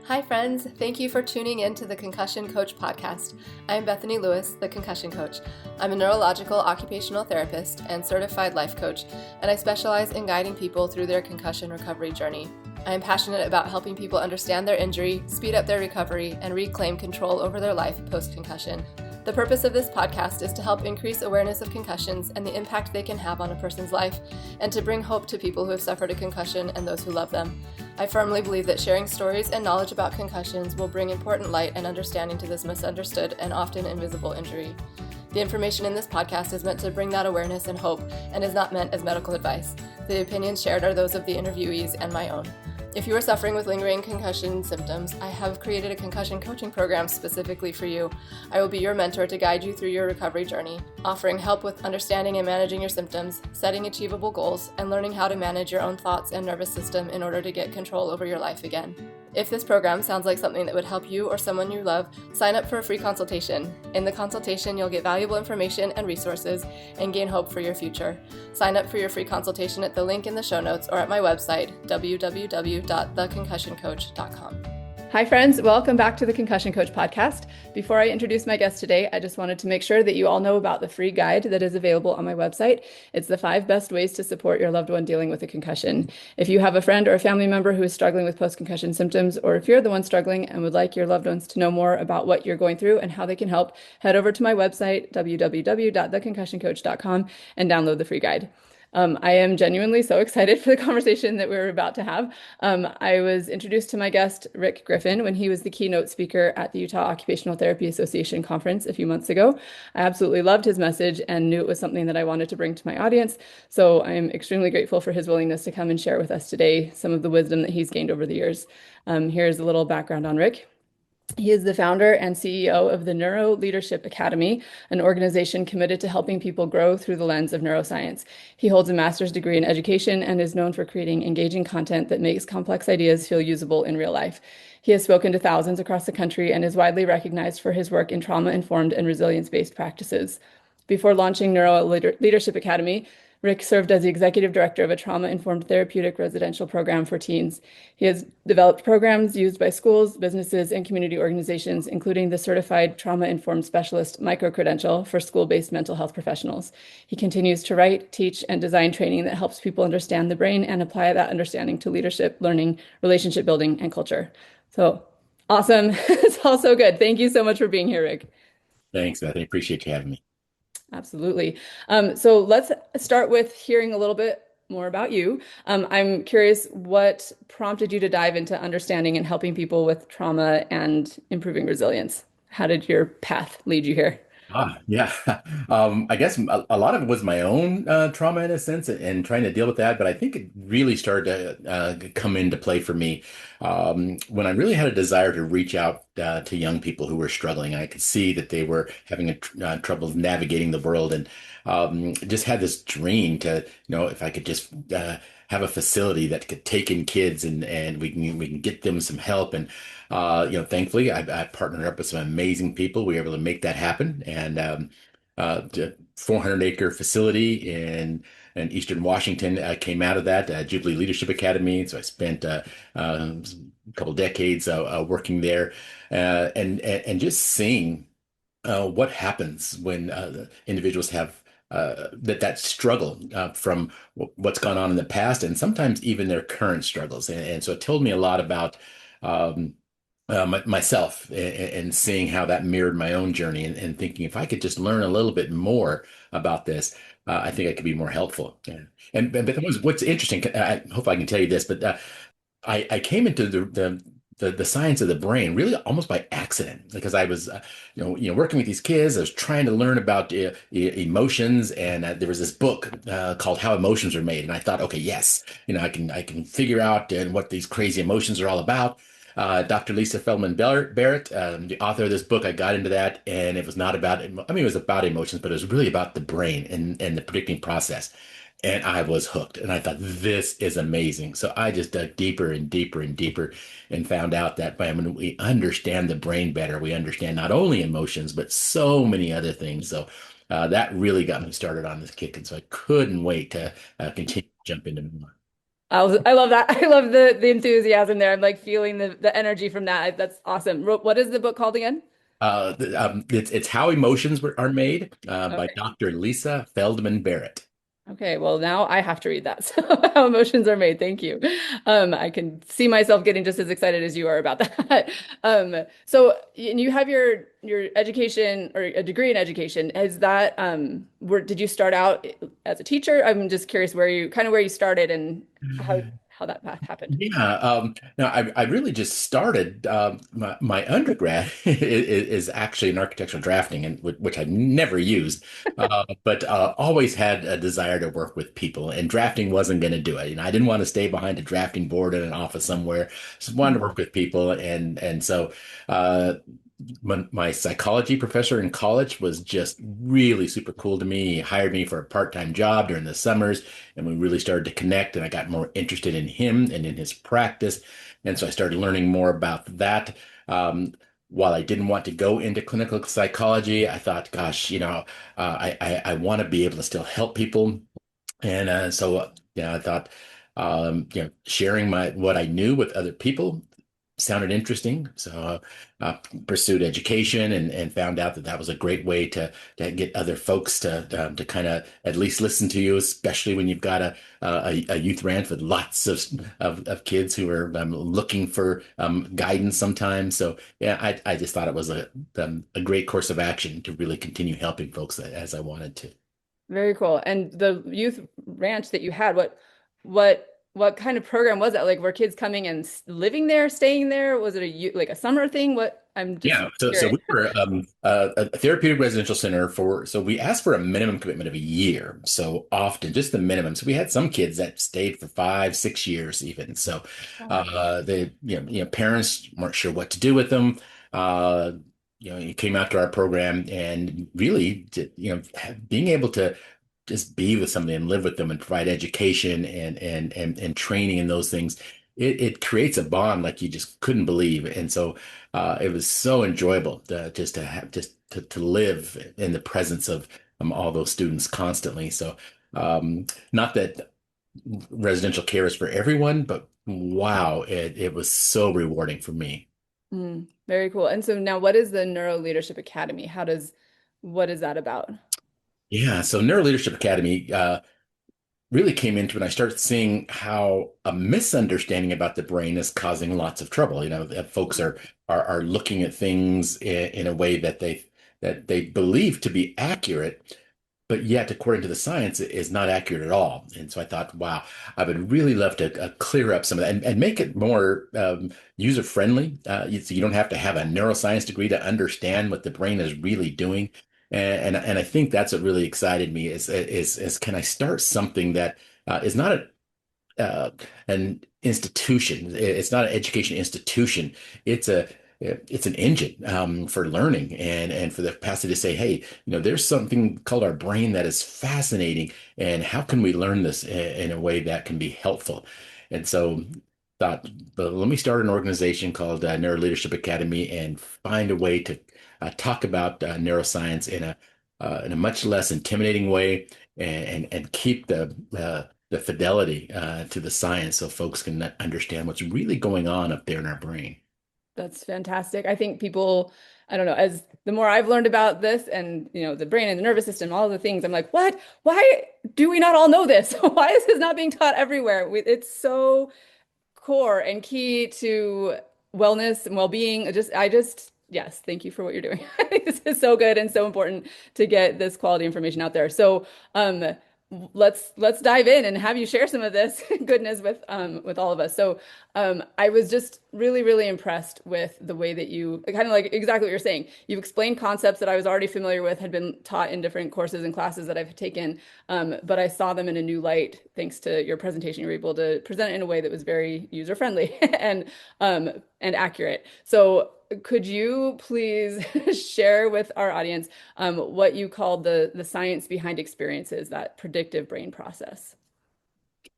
Hi, friends. Thank you for tuning in to the Concussion Coach podcast. I'm Bethany Lewis, the Concussion Coach. I'm a neurological occupational therapist and certified life coach, and I specialize in guiding people through their concussion recovery journey. I am passionate about helping people understand their injury, speed up their recovery, and reclaim control over their life post-concussion. The purpose of this podcast is to help increase awareness of concussions and the impact they can have on a person's life, and to bring hope to people who have suffered a concussion and those who love them. I firmly believe that sharing stories and knowledge about concussions will bring important light and understanding to this misunderstood and often invisible injury. The information in this podcast is meant to bring that awareness and hope and is not meant as medical advice. The opinions shared are those of the interviewees and my own. If you are suffering with lingering concussion symptoms, I have created a concussion coaching program specifically for you. I will be your mentor to guide you through your recovery journey, offering help with understanding and managing your symptoms, setting achievable goals, and learning how to manage your own thoughts and nervous system in order to get control over your life again. If this program sounds like something that would help you or someone you love, sign up for a free consultation. In the consultation, you'll get valuable information and resources and gain hope for your future. Sign up for your free consultation at the link in the show notes or at my website, www.theconcussioncoach.com. Hi, friends. Welcome back to the Concussion Coach podcast. Before I introduce my guest today, I just wanted to make sure that you all know about the free guide that is available on my website. It's the 5 best ways to support your loved one dealing with a concussion. If you have a friend or a family member who is struggling with post-concussion symptoms, or if you're the one struggling and would like your loved ones to know more about what you're going through and how they can help, head over to my website, www.theconcussioncoach.com, and download the free guide. I am genuinely so excited for the conversation that we're about to have. I was introduced to my guest, Rick Griffin, when he was the keynote speaker at the Utah Occupational Therapy Association conference a few months ago. I absolutely loved his message and knew it was something that I wanted to bring to my audience. So I am extremely grateful for his willingness to come and share with us today some of the wisdom that he's gained over the years. Here's a little background on Rick. He is the founder and CEO of the Neuro Leadership Academy, an organization committed to helping people grow through the lens of neuroscience. He holds a master's degree in education and is known for creating engaging content that makes complex ideas feel usable in real life. He has spoken to thousands across the country and is widely recognized for his work in trauma-informed and resilience-based practices. Before launching Neuro Leadership Academy, Rick served as the executive director of a trauma-informed therapeutic residential program for teens. He has developed programs used by schools, businesses, and community organizations, including the certified trauma-informed specialist micro-credential for school-based mental health professionals. He continues to write, teach, and design training that helps people understand the brain and apply that understanding to leadership, learning, relationship building, and culture. So awesome. It's all so good. Thank you so much for being here, Rick. Thanks, Bethany. Appreciate you having me. Absolutely. So let's start with hearing a little bit more about you. I'm curious what prompted you to dive into understanding and helping people with trauma and improving resilience. How did your path lead you here? Yeah. I guess a lot of it was my own trauma in a sense and trying to deal with that. But I think it really started to come into play for me when I really had a desire to reach out to young people who were struggling. I could see that they were having trouble navigating the world and just had this dream to, if I could just have a facility that could take in kids and we can get them some help. And thankfully, I partnered up with some amazing people. We were able to make that happen, and the 400-acre facility in Eastern Washington came out of that Jubilee Leadership Academy. So I spent a couple decades working there, and just seeing what happens when individuals have that struggle from what's gone on in the past, and sometimes even their current struggles. And so it told me a lot about myself and seeing how that mirrored my own journey and thinking if I could just learn a little bit more about this, I think I could be more helpful. But what's interesting, I hope I can tell you this, but I came into the science of the brain really almost by accident because I was working with these kids. I was trying to learn about emotions, and there was this book called How Emotions Are Made, and I thought, okay, yes, I can figure out what these crazy emotions are all about. Dr. Lisa Feldman Barrett, the author of this book, I got into that, and it was not about, I mean, it was about emotions, but it was really about the brain and the predicting process. And I was hooked, and I thought, this is amazing. So I just dug deeper and deeper and deeper and found out that when we understand the brain better, we understand not only emotions, but so many other things. So that really got me started on this kick. And so I couldn't wait to continue to jump into more. I love that. I love the enthusiasm there. I'm like feeling the energy from that. That's awesome. What is the book called again? It's How Emotions Are Made by Okay. Dr. Lisa Feldman Barrett. Okay, well now I have to read that. So how emotions are made. Thank you. I can see myself getting just as excited as you are about that. So and you have your education or a degree in education. Is that where did you start out as a teacher? I'm just curious where you kind of where you started and how that path happened. Yeah, no, I really just started. My undergrad is actually in architectural drafting, and which I never used, but always had a desire to work with people, and drafting wasn't going to do it. I didn't want to stay behind a drafting board in an office somewhere. Just wanted to work with people, and so uh, my psychology professor in college was just really super cool to me. He hired me for a part-time job during the summers, and we really started to connect, and I got more interested in him and in his practice. And so I started learning more about that. While I didn't want to go into clinical psychology, I thought, gosh, I want to be able to still help people. And I thought, sharing my what I knew with other people sounded interesting. So pursued education and found out that that was a great way to get other folks to kind of at least listen to you, especially when you've got a youth ranch with lots of kids who are looking for guidance sometimes. So yeah, I just thought it was a great course of action to really continue helping folks as I wanted to. Very cool. And the youth ranch that you had, what kind of program was that? Like, were kids coming and living there, staying there? Was it like a summer thing? What? I'm just Yeah, so curious. we were a therapeutic residential center so we asked for a minimum commitment of a year. So often just the minimum. So we had some kids that stayed for 5, 6 years even. So Wow. parents weren't sure what to do with them. Uh, he came out to our program and really, being able to just be with somebody and live with them and provide education and training and those things, it creates a bond like you just couldn't believe. And so it was so enjoyable just to have to live in the presence of all those students constantly. So not that residential care is for everyone, but wow, it was so rewarding for me. Very cool. And so now what is the Neuro Leadership Academy? What is that about? Yeah, so Neuro Leadership Academy really came into when I started seeing how a misunderstanding about the brain is causing lots of trouble. That folks are looking at things in a way that they believe to be accurate, but yet, according to the science, it is not accurate at all. And so I thought, wow, I would really love to clear up some of that and make it more user friendly. So you don't have to have a neuroscience degree to understand what the brain is really doing. And I think that's what really excited me is can I start something that is not an institution. It's not an education institution. It's a it's an engine for learning and for the capacity to say, hey, there's something called our brain that is fascinating, and how can we learn this in a way that can be helpful? And so thought, but let me start an organization called Neuro Leadership Academy and find a way to talk about neuroscience in a much less intimidating way and keep the fidelity to the science so folks can understand what's really going on up there in our brain. That's fantastic. I think people, I don't know, as the more I've learned about this and, the brain and the nervous system, all the things, I'm like, what? Why do we not all know this? Why is this not being taught everywhere? It's so core and key to wellness and well-being. Yes, thank you for what you're doing. I think this is so good and so important to get this quality information out there. So, let's dive in and have you share some of this goodness with all of us. So, I was just really, really impressed with the way that you kind of like exactly what you're saying. You've explained concepts that I was already familiar with, had been taught in different courses and classes that I've taken, but I saw them in a new light thanks to your presentation. You were able to present it in a way that was very user friendly and accurate. So, could you please share with our audience what you called the science behind experiences, that predictive brain process?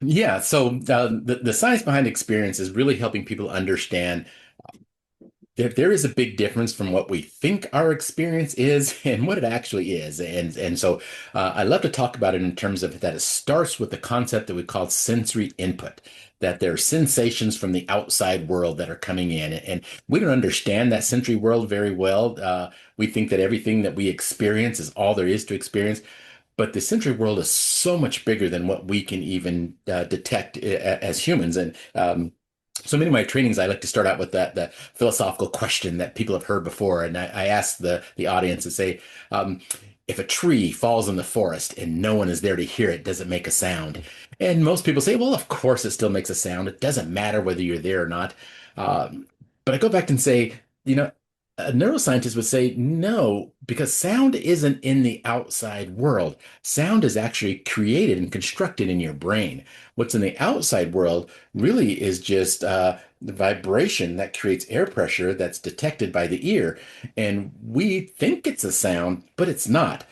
Yeah, so the science behind experience is really helping people understand there is a big difference from what we think our experience is and what it actually is. And so I love to talk about it in terms of that it starts with the concept that we call sensory input, that there are sensations from the outside world that are coming in. And we don't understand that sensory world very well. We think that everything that we experience is all there is to experience. But the sensory world is so much bigger than what we can even detect as humans. And so many of my trainings, I like to start out with that philosophical question that people have heard before, and I ask the audience to say, if a tree falls in the forest and no one is there to hear it, does it make a sound? And most people say, well, of course it still makes a sound. It doesn't matter whether you're there or not. Um, but I go back and say, a neuroscientist would say no, because sound isn't in the outside world. Sound is actually created and constructed in your brain. What's in the outside world really is just the vibration that creates air pressure that's detected by the ear. And we think it's a sound, but it's not.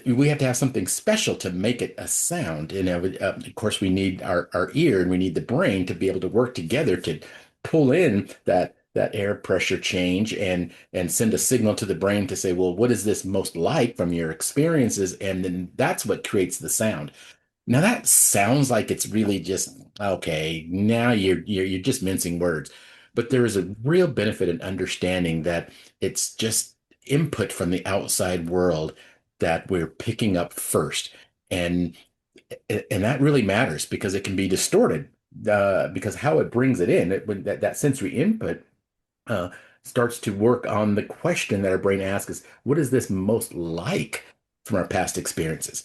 We have to have something special to make it a sound. Of course, we need our ear and we need the brain to be able to work together to pull in that air pressure change and send a signal to the brain to say, well, what is this most like from your experiences? And then that's what creates the sound. Now that sounds like it's really just okay. Now you're just mincing words, but there is a real benefit in understanding that it's just input from the outside world that we're picking up first, and and that really matters because it can be distorted because how it brings it in, when that sensory input uh, starts to work on the question that our brain asks is, what is this most like from our past experiences?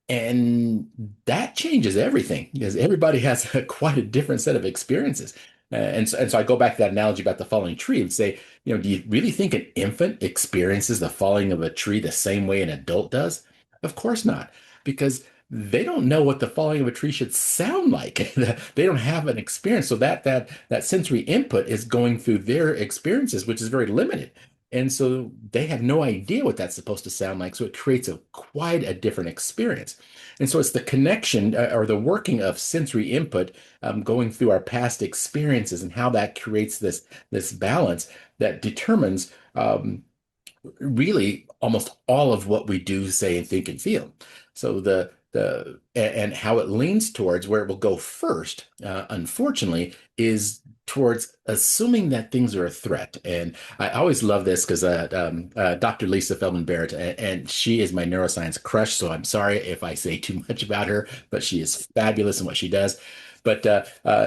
And that changes everything because everybody has quite a different set of experiences. And so I go back to that analogy about the falling tree and say, do you really think an infant experiences the falling of a tree the same way an adult does? Of course not, because they don't know what the falling of a tree should sound like. They don't have an experience. So that sensory input is going through their experiences, which is very limited. And so they have no idea what that's supposed to sound like. So it creates quite a different experience. And so it's the connection or the working of sensory input going through our past experiences and how that creates this balance that determines really almost all of what we do, say, and think and feel. So and how it leans towards where it will go first, unfortunately, is towards assuming that things are a threat. And I always love this because Dr. Lisa Feldman Barrett, and she is my neuroscience crush. So I'm sorry if I say too much about her, but she is fabulous in what she does. But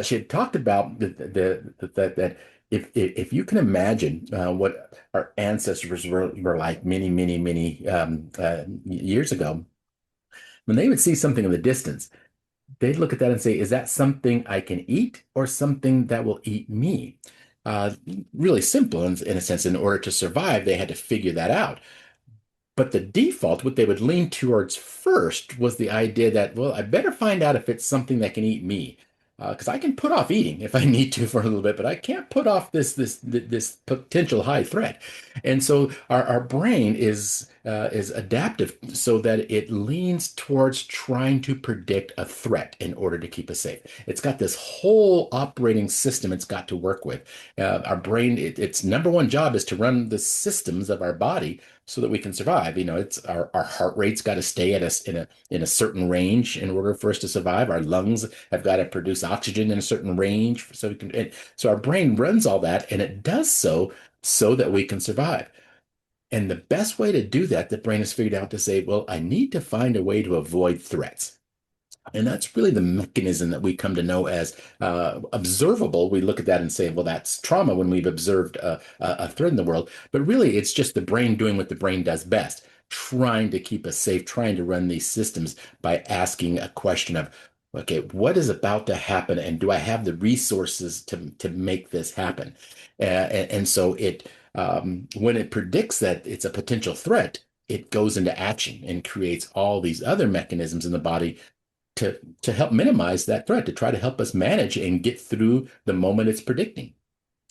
she had talked about that if you can imagine what our ancestors were like many years ago, when they would see something in the distance, they'd look at that and say, is that something I can eat or something that will eat me? Uh, Really simple in a sense. In order to survive, they had to figure that out. But the default, what they would lean towards first was the idea that, well, I better find out if it's something that can eat me. Because I can put off eating if I need to for a little bit, but I can't put off this potential high threat. And so our brain is adaptive so that it leans towards trying to predict a threat in order to keep us safe. It's got this whole operating system it's got to work with. Our brain, its number one job is to run the systems of our body so that we can survive. It's our heart rate's got to stay at us in a certain range in order for us to survive. Our lungs have got to produce oxygen in a certain range so we can. So our brain runs all that, and it does so that we can survive. And the best way to do that, the brain has figured out to say, well, I need to find a way to avoid threats. And that's really the mechanism that we come to know as observable. We look at that and say, well, that's trauma when we've observed a threat in the world. But really, it's just the brain doing what the brain does best, trying to keep us safe, trying to run these systems by asking a question of, okay, what is about to happen? And do I have the resources to make this happen? And so when it predicts that it's a potential threat, it goes into action and creates all these other mechanisms in the body to help minimize that threat, to try to help us manage and get through the moment it's predicting.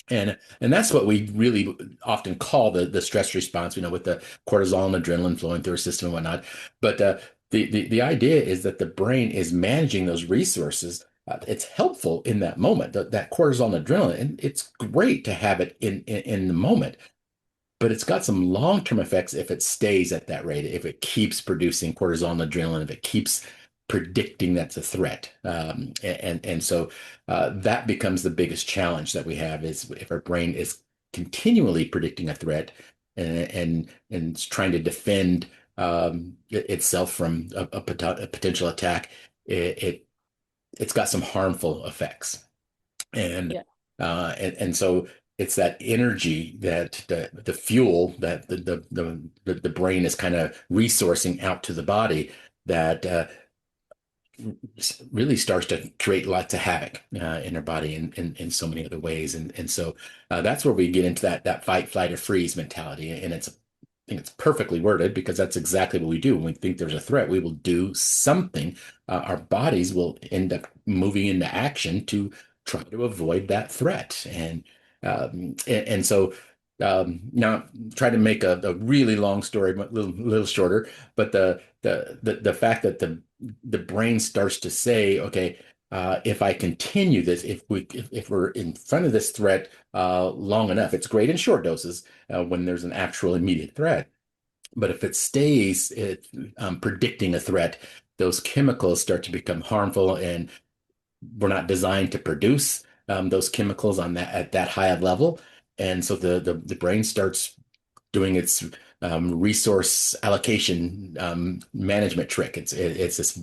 And that's what we really often call the stress response, with the cortisol and adrenaline flowing through our system and whatnot. But the idea is that the brain is managing those resources it's helpful in that moment, that cortisol and adrenaline, and it's great to have it in the moment. But it's got some long-term effects if it stays at that rate, if it keeps producing cortisol and adrenaline, if it keeps predicting that's a threat. And so that becomes the biggest challenge that we have is if our brain is continually predicting a threat and it's trying to defend itself from a potential attack, it's got some harmful effects. And Yeah. and so it's that energy that the fuel that the brain is kind of resourcing out to the body that really starts to create lots of havoc in our body in so many other ways. And so that's where we get into that fight, flight, or freeze mentality. And I think it's perfectly worded because that's exactly what we do. When we think there's a threat, we will do something. Our bodies will end up moving into action to try to avoid that threat. And so now try to make a really long story, but little shorter. But the fact that the brain starts to say, okay, if I continue this, if we're in front of this threat long enough, it's great in short doses when there's an actual immediate threat. But if it stays predicting a threat, those chemicals start to become harmful, and we're not designed to produce those chemicals on that at that high a level. And so the brain starts doing its resource allocation management trick. It's this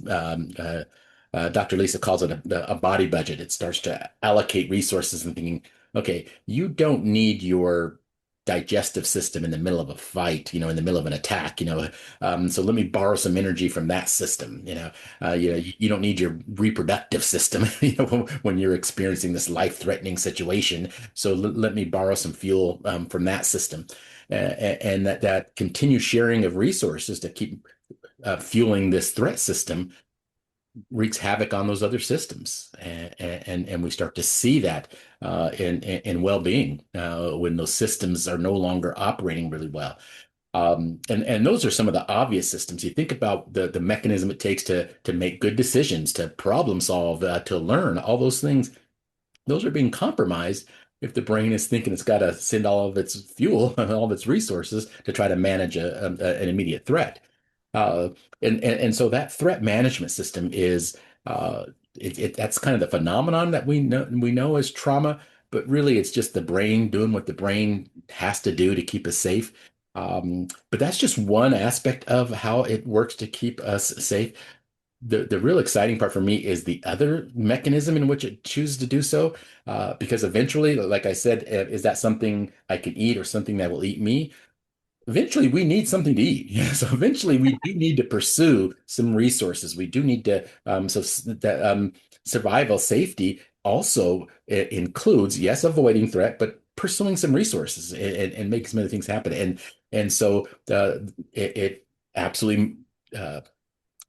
Dr. Lisa calls it a body budget. It starts to allocate resources and thinking, okay, you don't need your digestive system in the middle of a fight, in the middle of an attack, so let me borrow some energy from that system, you don't need your reproductive system, when you're experiencing this life-threatening situation. So let me borrow some fuel from that system, and that continued sharing of resources to keep fueling this threat system wreaks havoc on those other systems, and we start to see that in well-being when those systems are no longer operating really well. And those are some of the obvious systems. You think about the mechanism it takes to make good decisions, to problem solve, to learn, all those things. Those are being compromised if the brain is thinking it's got to send all of its fuel and all of its resources to try to manage an immediate threat. Uh, and so that threat management system is that's kind of the phenomenon that we know as trauma, but really it's just the brain doing what the brain has to do to keep us safe. But that's just one aspect of how it works to keep us safe. The real exciting part for me is the other mechanism in which it chooses to do so, because eventually, like I said, is that something I can eat or something that will eat me? Eventually we need something to eat. So eventually we do need to pursue some resources. We do need to, so that survival safety also includes, yes, avoiding threat, but pursuing some resources and making some other things happen. And so it absolutely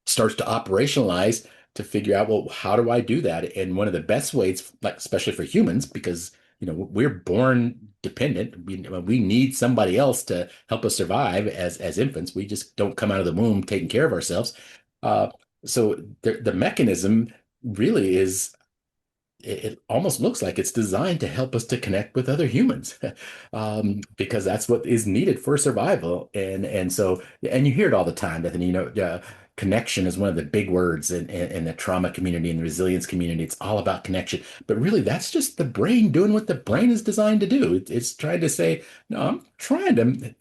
starts to operationalize to figure out, well, how do I do that? And one of the best ways, like especially for humans, because we're born dependent. We need somebody else to help us survive as infants. We just don't come out of the womb taking care of ourselves. Uh, so the mechanism really is it almost looks like it's designed to help us to connect with other humans, because that's what is needed for survival. And so, and you hear it all the time, Bethany, connection is one of the big words in the trauma community and the resilience community. It's all about connection, but really that's just the brain doing what the brain is designed to do. It's trying to say, no, I'm trying to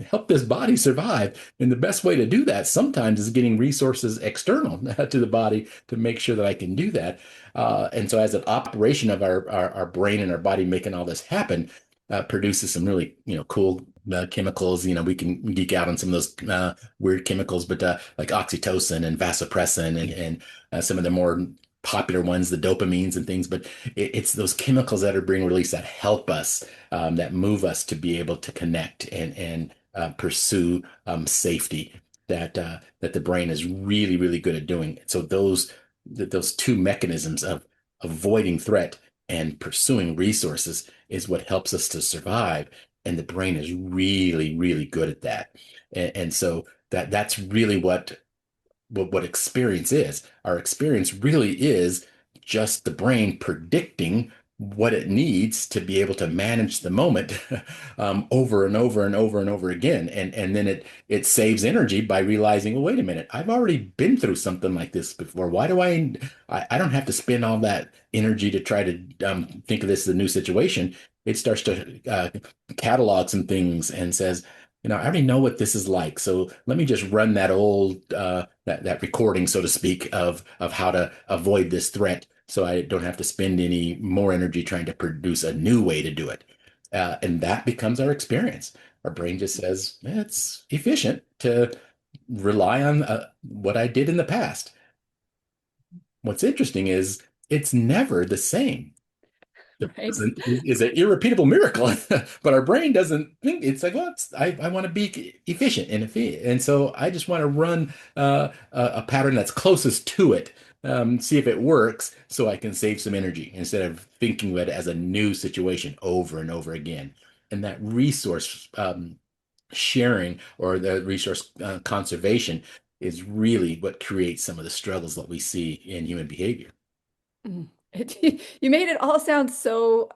help this body survive. And the best way to do that sometimes is getting resources external to the body to make sure that I can do that. And so as an operation of our brain and our body making all this happen, produces some really, cool chemicals. We can geek out on some of those weird chemicals, but like oxytocin and vasopressin and some of the more popular ones, the dopamines and things. But it's those chemicals that are being released that help us, that move us to be able to connect and pursue safety that the brain is really, really good at doing. So those two mechanisms of avoiding threat and pursuing resources is what helps us to survive. And the brain is really, really good at that. And so that's really what experience is. Our experience really is just the brain predicting what it needs to be able to manage the moment over and over and over and over again. And then it saves energy by realizing, well, wait a minute, I've already been through something like this before. Why do I don't have to spend all that energy to try to think of this as a new situation. It starts to catalog some things and says, I already know what this is like. So let me just run that old that recording, so to speak, of how to avoid this threat, so I don't have to spend any more energy trying to produce a new way to do it. And that becomes our experience. Our brain just says, it's efficient to rely on what I did in the past. What's interesting is it's never the same. The Right. present is an irrepeatable miracle, but our brain doesn't think. It's like, well, I want to be efficient and so I just want to run a pattern that's closest to it, see if it works, so I can save some energy instead of thinking of it as a new situation over and over again. And that resource sharing, or the resource conservation, is really what creates some of the struggles that we see in human behavior. Mm. You made it all sound so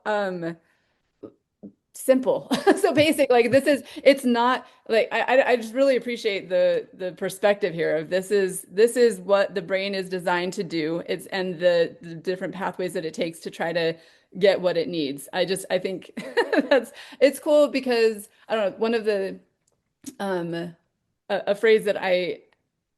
simple, so basic. Like it's not like I just really appreciate the perspective here of this is what the brain is designed to do. It's and the different pathways that it takes to try to get what it needs. I think that's it's cool because I don't know, one of the a phrase that I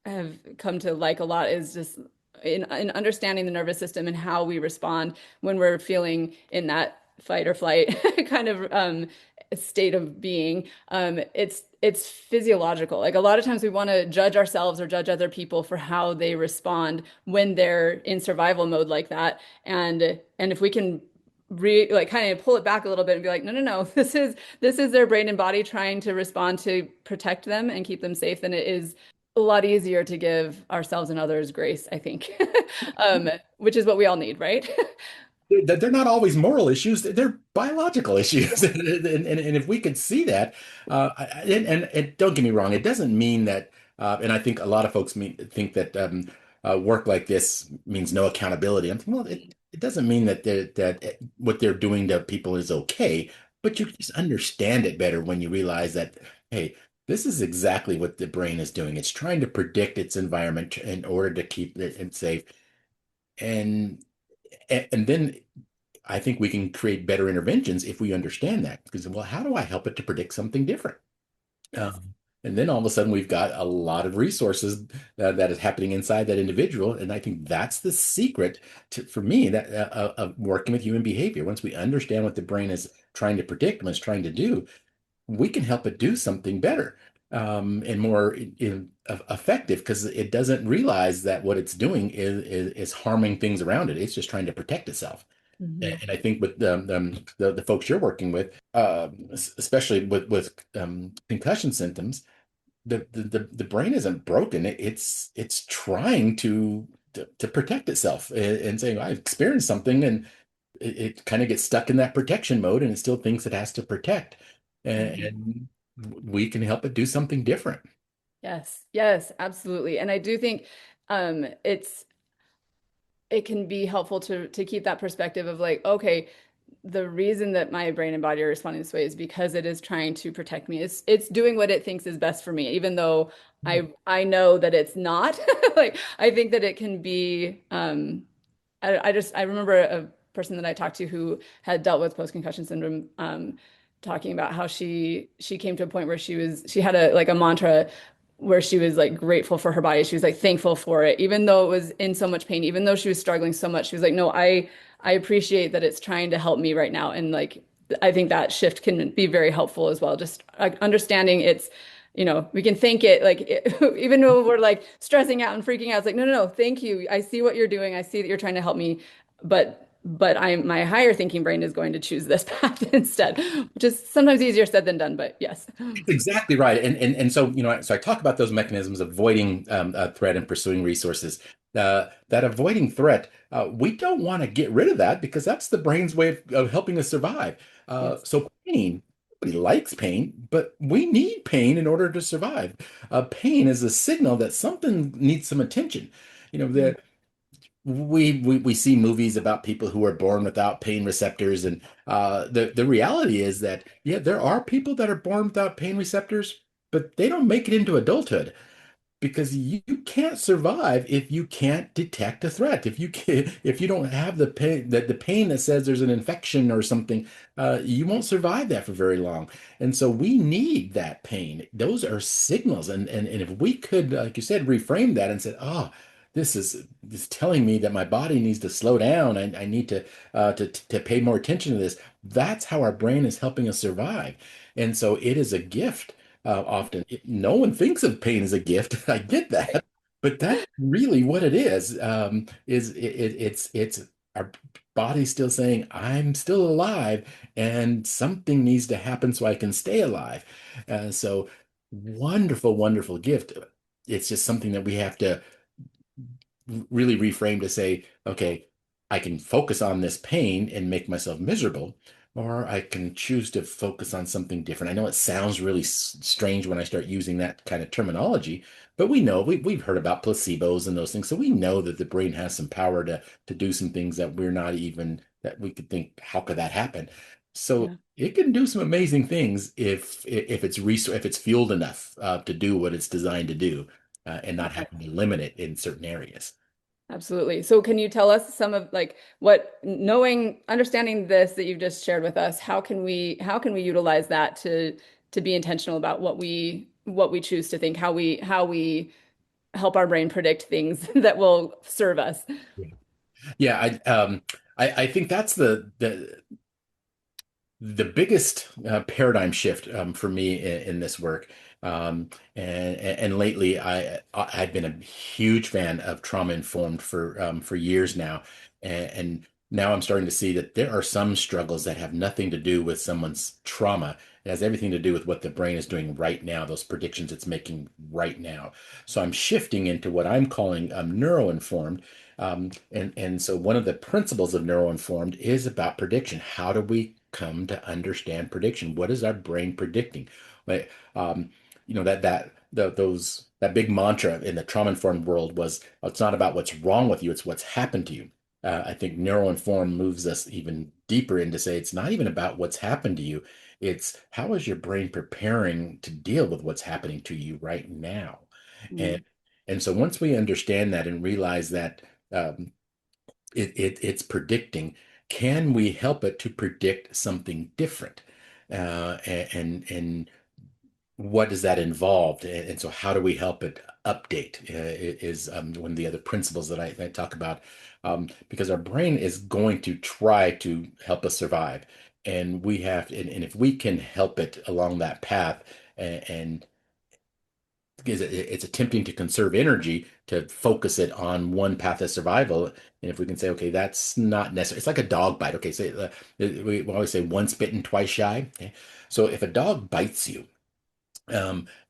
have come to like a lot is just in understanding the nervous system and how we respond when we're feeling in that fight or flight kind of state of being. It's physiological. Like a lot of times we want to judge ourselves or judge other people for how they respond when they're in survival mode like that. And if we can like kind of pull it back a little bit and be like, no, no, no, this is their brain and body trying to respond to protect them and keep them safe, then it is a lot easier to give ourselves and others grace, I think, which is what we all need, right? They're not always moral issues; they're biological issues. And if we could see that, and don't get me wrong, it doesn't mean that. And I think a lot of folks think that work like this means no accountability. I'm thinking, well, it doesn't mean that what they're doing to people is okay, but you just understand it better when you realize that, hey, this is exactly what the brain is doing. It's trying to predict its environment in order to keep it safe. And and then I think we can create better interventions if we understand that. Because, well, how do I help it to predict something different? Yes. And then all of a sudden, we've got a lot of resources that is happening inside that individual. And I think that's the secret for me, that of working with human behavior. Once we understand what the brain is trying to predict and what it's trying to do, we can help it do something better, and more effective, because it doesn't realize that what it's doing is harming things around it. It's just trying to protect itself. Mhm. And I think with the folks you're working with, especially with concussion symptoms, the brain isn't broken. It's trying to protect itself, and saying, I've experienced something, and it kind of gets stuck in that protection mode, and it still thinks it has to protect. Mhm. And we can help it do something different. Yes, yes, absolutely. And I do think it can be helpful to keep that perspective of like, okay, the reason that my brain and body are responding this way is because it is trying to protect me. It's doing what it thinks is best for me, even though I know that it's not. Like I think that it can be I remember a person that I talked to who had dealt with post-concussion syndrome, talking about how she came to a point where she had a like a mantra where she was like grateful for her body. She was like thankful for it, even though it was in so much pain, even though she was struggling so much. She was like, no, I appreciate that it's trying to help me right now. And like I think that shift can be very helpful as well. Just understanding it's, we can thank it like even though we're like stressing out and freaking out, it's like, no, no, no, thank you. I see what you're doing. I see that you're trying to help me, but my higher thinking brain is going to choose this path instead, which is sometimes easier said than done, but yes. Exactly right. And so, so I talk about those mechanisms: avoiding a threat and pursuing resources. That avoiding threat, we don't want to get rid of that, because that's the brain's way of helping us survive. Yes. So pain, nobody likes pain, but we need pain in order to survive. Pain is a signal that something needs some attention. You know, Mm. we see movies about people who are born without pain receptors, and the reality is that yeah, there are people that are born without pain receptors, but they don't make it into adulthood because you can't survive if you can't detect a threat. If you don't have the pain that says there's an infection or something, you won't survive that for very long. And so we need that pain. Those are signals. And if we could, like you said, reframe that and said, oh, this is telling me that my body needs to slow down. I need to pay more attention to this. That's how our brain is helping us survive. And so it is a gift often. No one thinks of pain as a gift. I get that, but that's really what it is. It's our body still saying, "I'm still alive, and something needs to happen so I can stay alive." So wonderful, wonderful gift. It's just something that we have to really reframe to say, okay, I can focus on this pain and make myself miserable, or I can choose to focus on something different. I know it sounds really strange when I start using that kind of terminology, but we know we've heard about placebos and those things. So we know that the brain has some power to do some things that we're not even that we could think, how could that happen? So Yeah. it can do some amazing things if it's fueled enough to do what it's designed to do and not having to limit it in certain areas. Absolutely. So can you tell us some of like what knowing, understanding this that you've just shared with us, how can we utilize that to be intentional about what we choose to think, how we help our brain predict things that will serve us? Yeah, yeah. I think that's the biggest paradigm shift for me in this work. And lately, I've been a huge fan of trauma informed for years now, and now I'm starting to see that there are some struggles that have nothing to do with someone's trauma. It has everything to do with what the brain is doing right now, those predictions it's making right now. So I'm shifting into what I'm calling neuro-informed. And so one of the principles of neuro-informed is about prediction. How do we come to understand prediction? What is our brain predicting? Like, that big mantra in the trauma-informed world was, it's not about what's wrong with you, it's what's happened to you. I think neuro-informed moves us even deeper into say it's not even about what's happened to you. It's how is your brain preparing to deal with what's happening to you right now? And Mm, and so once we understand that and realize that um, it's predicting. Can we help it to predict something different? And what does that involve? And so how do we help it update? Is one of the other principles that I talk about, because our brain is going to try to help us survive, and and if we can help it along that path, and because it's attempting to conserve energy to focus it on one path of survival. And if we can say, okay, that's not necessary. It's like a dog bite. Okay, so we always say once bitten, twice shy. Okay? So if a dog bites you,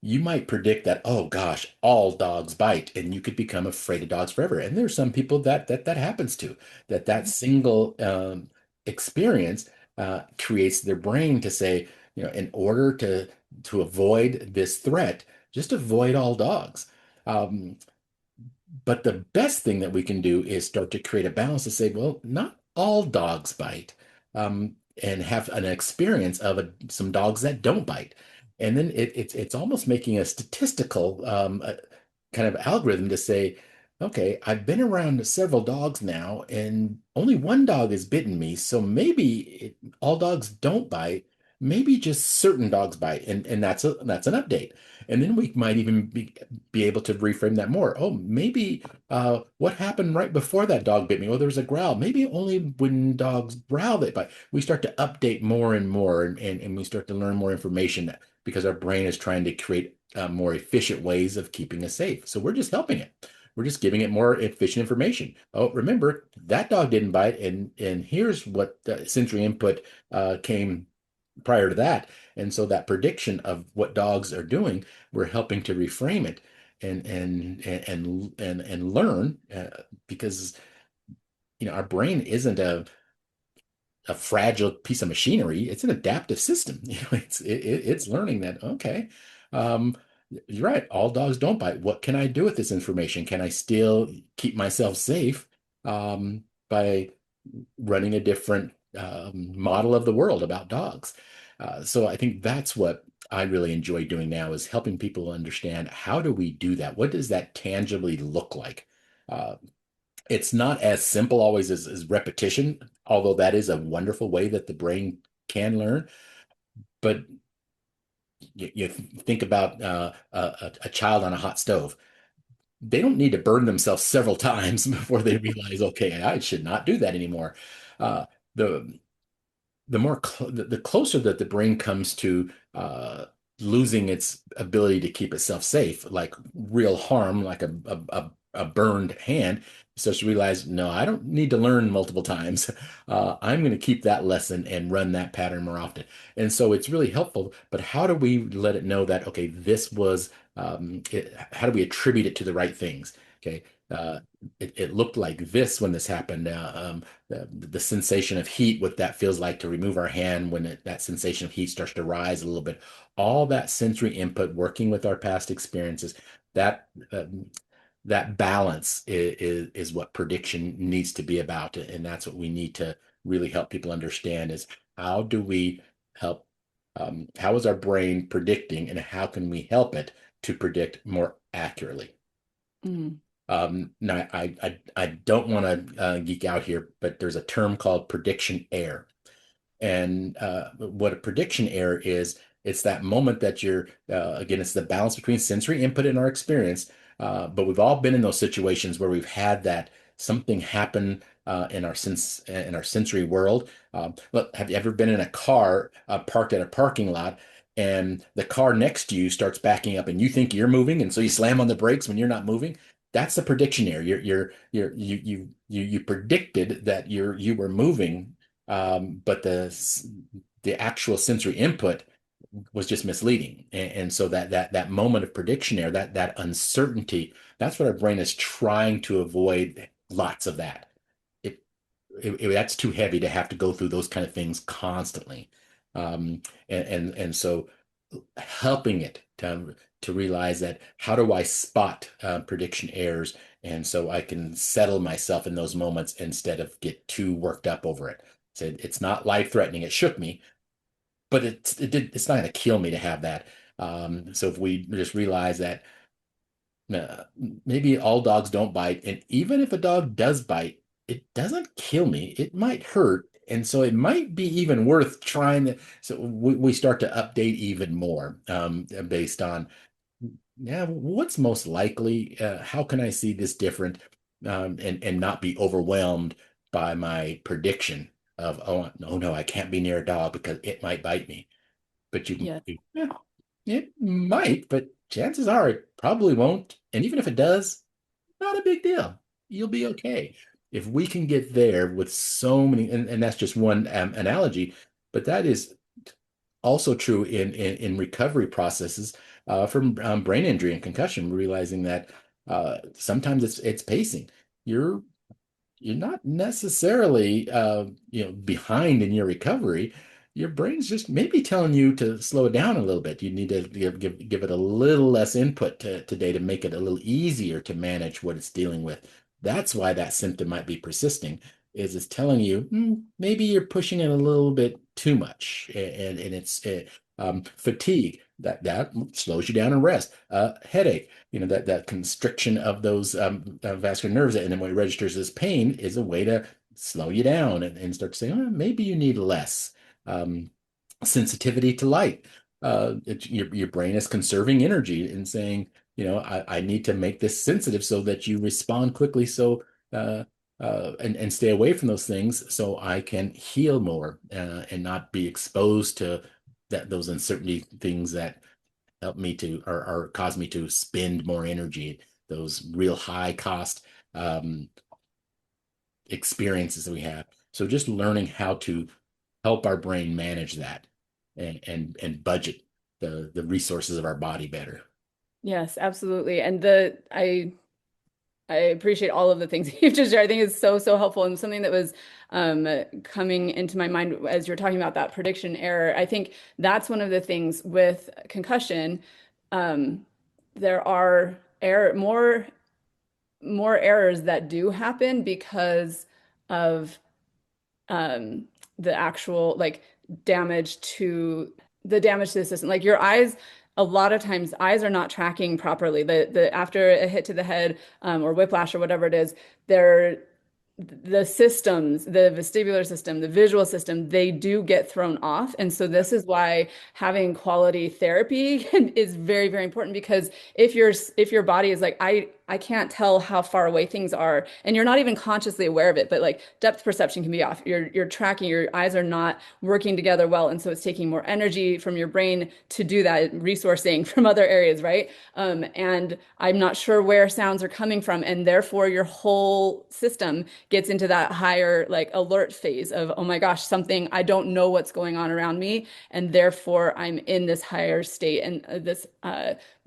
you might predict that, oh gosh, all dogs bite, and you could become afraid of dogs forever. And there's some people that happens to, that single experience creates their brain to say, in order to avoid this threat, just avoid all dogs. Um, but the best thing that we can do is start to create a balance to say, well, not all dogs bite, and have an experience of some dogs that don't bite. And then it's almost making a statistical kind of algorithm to say, okay, I've been around several dogs now, and only one dog has bitten me. So maybe all dogs don't bite. Maybe just certain dogs bite, and that's an update. And then we might even be able to reframe that more. Oh, maybe what happened right before that dog bit me? Oh, there was a growl. Maybe only when dogs growl they bite. We start to update more and more, and we start to learn more information because our brain is trying to create more efficient ways of keeping us safe. So we're just helping it. We're just giving it more efficient information. Oh, remember that dog didn't bite, and here's what sensory input came prior to that. And so that prediction of what dogs are doing, we're helping to reframe it and learn because our brain isn't a fragile piece of machinery. It's an adaptive system. It's learning that, okay, um, you're right. All dogs don't bite. What can I do with this information? Can I still keep myself safe? by running a different model of the world about dogs. So I think that's what I really enjoy doing now is helping people understand how do we do that? What does that tangibly look like? Uh, it's not as simple always as repetition, although that is a wonderful way that the brain can learn. But you think about a child on a hot stove. They don't need to burn themselves several times before they realize, okay, I should not do that anymore. Uh, the the closer that the brain comes to losing its ability to keep itself safe, like real harm, like a burned hand, starts to realize, no, I don't need to learn multiple times. I'm going to keep that lesson and run that pattern more often. And so it's really helpful. But how do we let it know that, okay, this was, how do we attribute it to the right things? Okay. Uh, it looked like this when this happened. The sensation of heat, what that feels like to remove our hand when that sensation of heat starts to rise a little bit. All that sensory input, working with our past experiences, that that balance is what prediction needs to be about, and that's what we need to really help people understand is how do we help, how is our brain predicting, and how can we help it to predict more accurately? Mm. Now, I don't want to geek out here, but there's a term called prediction error. And what a prediction error is, it's that moment that you're, again, it's the balance between sensory input and our experience. But we've all been in those situations where we've had that something happen in our sensory world. Look, have you ever been in a car parked at a parking lot, and the car next to you starts backing up, and you think you're moving, and so you slam on the brakes when you're not moving? That's the prediction error. You predicted that you were moving, but the actual sensory input was just misleading. And so that moment of prediction error, that uncertainty, that's what our brain is trying to avoid. Lots of that. It, that's too heavy to have to go through those kind of things constantly. And so helping it to realize that how do I spot prediction errors, and so I can settle myself in those moments instead of get too worked up over it. So it's not life threatening. It shook me, but it's not going to kill me to have that. So if we just realize that uh, maybe all dogs don't bite, and even if a dog does bite, it doesn't kill me. It might hurt, and so it might be even worth trying to. So we start to update even more based on, yeah, what's most likely? How can I see this different, and not be overwhelmed by my prediction of, oh no, no, I can't be near a dog because it might bite me. But Yes. yeah, it might, but chances are it probably won't. And even if it does, not a big deal. You'll be okay. If we can get there with so many, and that's just one analogy, but that is also true in recovery processes from brain injury and concussion, realizing that sometimes it's pacing. You're you're not necessarily behind in your recovery. Your brain's just maybe telling you to slow it down a little bit. You need to give it a little less input today to make it a little easier to manage what it's dealing with. That's why that symptom might be persisting, is it's telling you, maybe you're pushing it a little bit too much, and it's fatigue that slows you down and rest. Headache, that constriction of those vascular nerves, and then what registers as pain is a way to slow you down and start to say, oh, maybe you need less. Um, Sensitivity to light. Your brain is conserving energy and saying, I need to make this sensitive so that you respond quickly, so and stay away from those things so I can heal more, and not be exposed to those uncertainty things that help me to, or cause me to spend more energy, those real high cost experiences that we have. So just learning how to help our brain manage that, and budget the resources of our body better. Yes, absolutely. And I appreciate all of the things you've just shared. I think it's so, so helpful, and something that was coming into my mind as you're talking about that prediction error. I think that's one of the things with concussion. Um, there are more more errors that do happen because of um, the actual like damage to damage to the system. Like your eyes, a lot of times eyes are not tracking properly. The after a hit to the head or whiplash or whatever it is, they're the systems, the vestibular system, the visual system, they do get thrown off. And so this is why having quality therapy is very, very important because if your body is like, I can't tell how far away things are, and you're not even consciously aware of it, but like depth perception can be off. You're tracking, your eyes are not working together well, and so it's taking more energy from your brain to do that, resourcing from other areas, right? And I'm not sure where sounds are coming from, and therefore your whole system gets into that higher like alert phase of, oh my gosh, something, I don't know what's going on around me, and therefore I'm in this higher state and this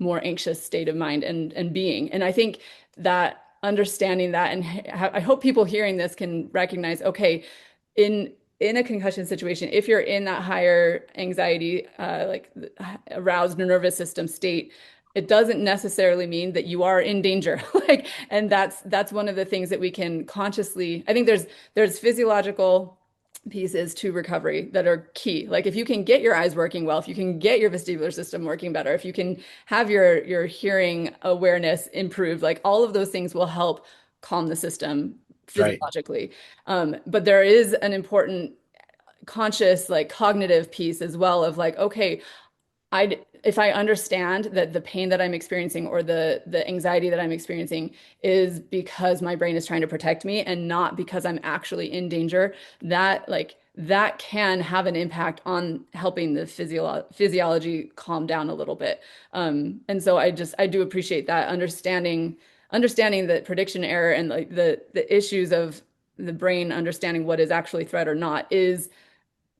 more anxious state of mind and being. And I think that understanding that, and I hope people hearing this can recognize, okay, in a concussion situation, if you're in that higher anxiety, like aroused nervous system state, it doesn't necessarily mean that you are in danger. Like, and that's one of the things that we can consciously, I think there's physiological pieces to recovery that are key. Like if you can get your eyes working well, if you can get your vestibular system working better, if you can have your hearing awareness improved, like all of those things will help calm the system Right. physiologically. But there is an important conscious, like cognitive piece as well of like, okay, if I understand that the pain that I'm experiencing or the anxiety that I'm experiencing is because my brain is trying to protect me and not because I'm actually in danger, that can have an impact on helping the physiology calm down a little bit. And so I do appreciate that understanding the prediction error and like the issues of the brain understanding what is actually threat or not is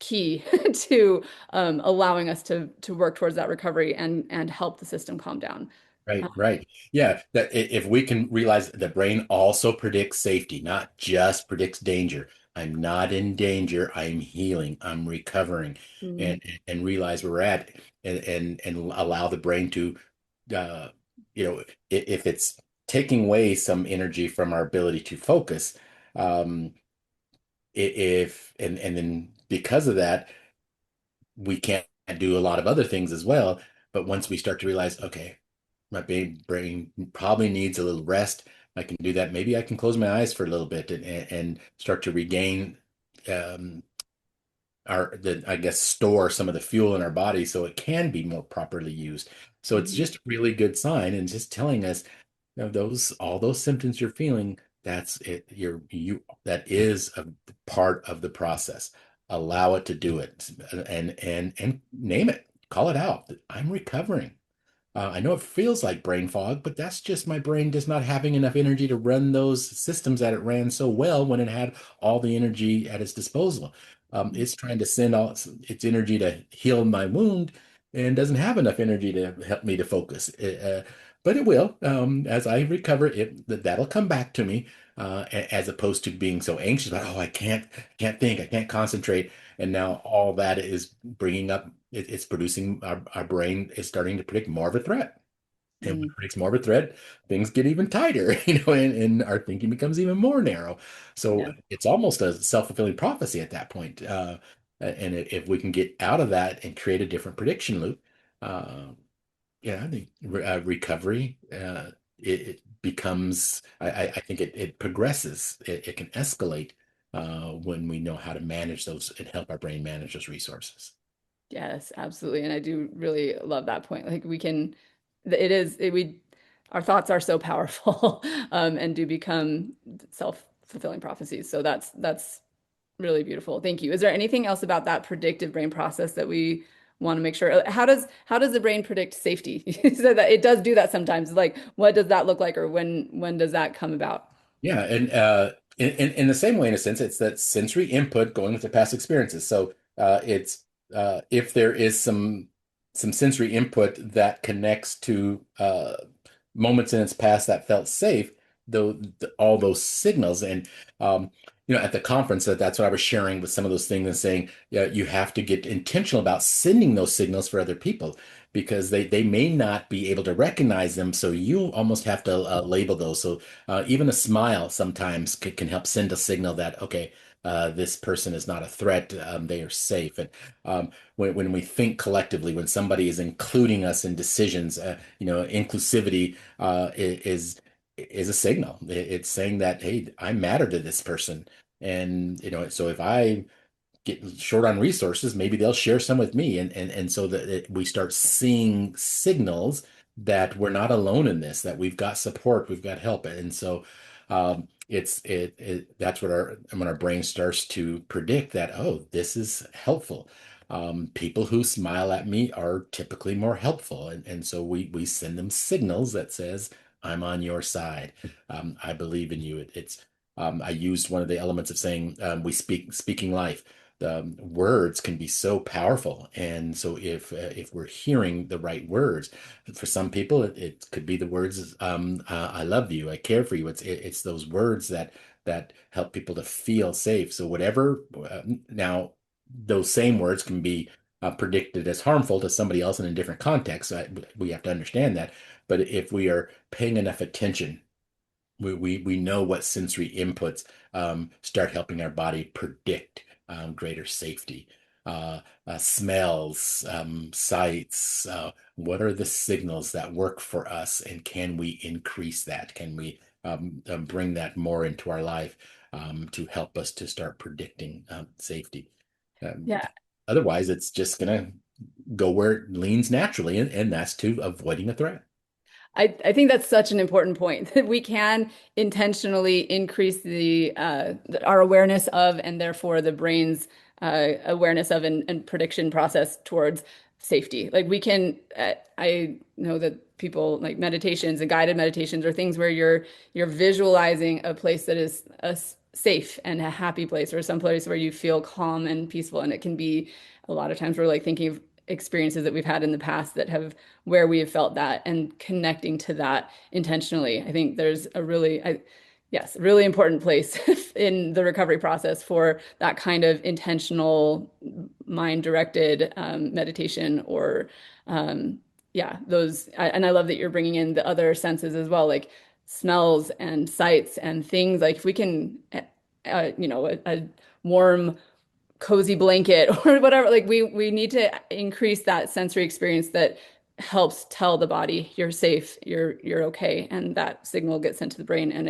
key to allowing us to work towards that recovery and help the system calm down. Right, right. Yeah, that if we can realize the brain also predicts safety, not just predicts danger. I'm not in danger, I'm healing, I'm recovering, Mm, and realize where we're at and allow the brain to uh if it's taking away some energy from our ability to focus, if and then because of that we can't do a lot of other things as well. But once we start to realize, okay, my brain probably needs a little rest, I can do that. Maybe I can close my eyes for a little bit and start to regain um, I guess, store some of the fuel in our body so it can be more properly used. So it's mm, just a really good sign and just telling us, those all those symptoms you're feeling, that's it. That is a part of the process. Allow it to do it and name it, call it out. I'm recovering. I know it feels like brain fog, but that's just my brain just not having enough energy to run those systems that it ran so well when it had all the energy at its disposal. It's trying to send all its energy to heal my wound and doesn't have enough energy to help me to focus. But it will. As I recover, that'll come back to me, as opposed to being so anxious about, oh, I can't think, I can't concentrate. And now all that is bringing up, it's producing, our brain is starting to predict more of a threat. And when mm. it predicts more of a threat, things get even tighter, and our thinking becomes even more narrow. So Yeah. it's almost a self-fulfilling prophecy at that point. And if we can get out of that and create a different prediction loop, uh, yeah, I think recovery, it becomes, I think it progresses, it can escalate when we know how to manage those and help our brain manage those resources. Yes, absolutely. And I do really love that point. Like we can, it is, it, we, our thoughts are so powerful and do become self-fulfilling prophecies. So that's really beautiful. Thank you. Is there anything else about that predictive brain process that we want to make sure? How does the brain predict safety? You said that it does do that sometimes. Like, what does that look like, or when does that come about? Yeah, and in the same way, in a sense, it's that sensory input going with the past experiences. So it's if there is some sensory input that connects to moments in its past that felt safe, though all those signals, and at the conference, that's what I was sharing with some of those things and saying, yeah, you have to get intentional about sending those signals for other people because they may not be able to recognize them. So you almost have to label those. So even a smile sometimes can help send a signal that, okay, this person is not a threat. They are safe. And when we think collectively, when somebody is including us in decisions, inclusivity is a signal. It's saying that, hey, I matter to this person. And, so if I get short on resources, maybe they'll share some with me. And so that we start seeing signals that we're not alone in this, that we've got support, we've got help. And so that's what when our brain starts to predict that, oh, this is helpful. People who smile at me are typically more helpful. And so we send them signals that says, I'm on your side. I believe in you. I used one of the elements of saying speaking life. The words can be so powerful, and so if we're hearing the right words, for some people it could be the words "I love you," "I care for you." It's those words that help people to feel safe. So whatever now, those same words can be predicted as harmful to somebody else in a different context. We have to understand that. But if we are paying enough attention, we know what sensory inputs start helping our body predict greater safety. Smells, sights, what are the signals that work for us, and can we increase that? Can we bring that more into our life to help us to start predicting safety? Um, Yeah. Otherwise, it's just going to go where it leans naturally, and that's to avoiding a threat. I think that's such an important point that we can intentionally increase our awareness of, and therefore the brain's awareness of and prediction process towards safety. Like we can, I know that people like meditations and guided meditations or things where you're visualizing a place that is safe and a happy place, or some place where you feel calm and peaceful. And it can be a lot of times we're like thinking of experiences that we've had in the past that have where we have felt that and connecting to that intentionally. I think there's yes, a really important place in the recovery process for that kind of intentional mind-directed meditation or and I love that you're bringing in the other senses as well, like smells and sights and things like if we can a warm cozy blanket or whatever. Like we need to increase that sensory experience that helps tell the body you're safe, you're okay, and that signal gets sent to the brain, and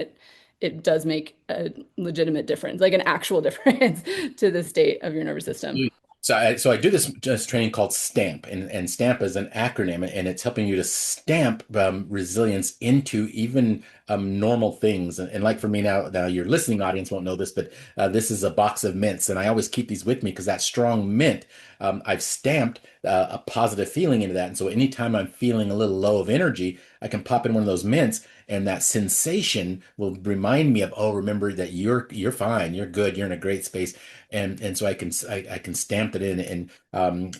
it does make a legitimate difference, like an actual difference to the state of your nervous system. So I do this training called STAMP, and STAMP is an acronym, and it's helping you to stamp resilience into even normal things. And like for me now your listening audience won't know this, but this is a box of mints, and I always keep these with me because that strong mint, I've stamped a positive feeling into that. And so anytime I'm feeling a little low of energy, I can pop in one of those mints, and that sensation will remind me of, oh, remember that you're fine, you're good, you're in a great space. And so I can stamp it in, and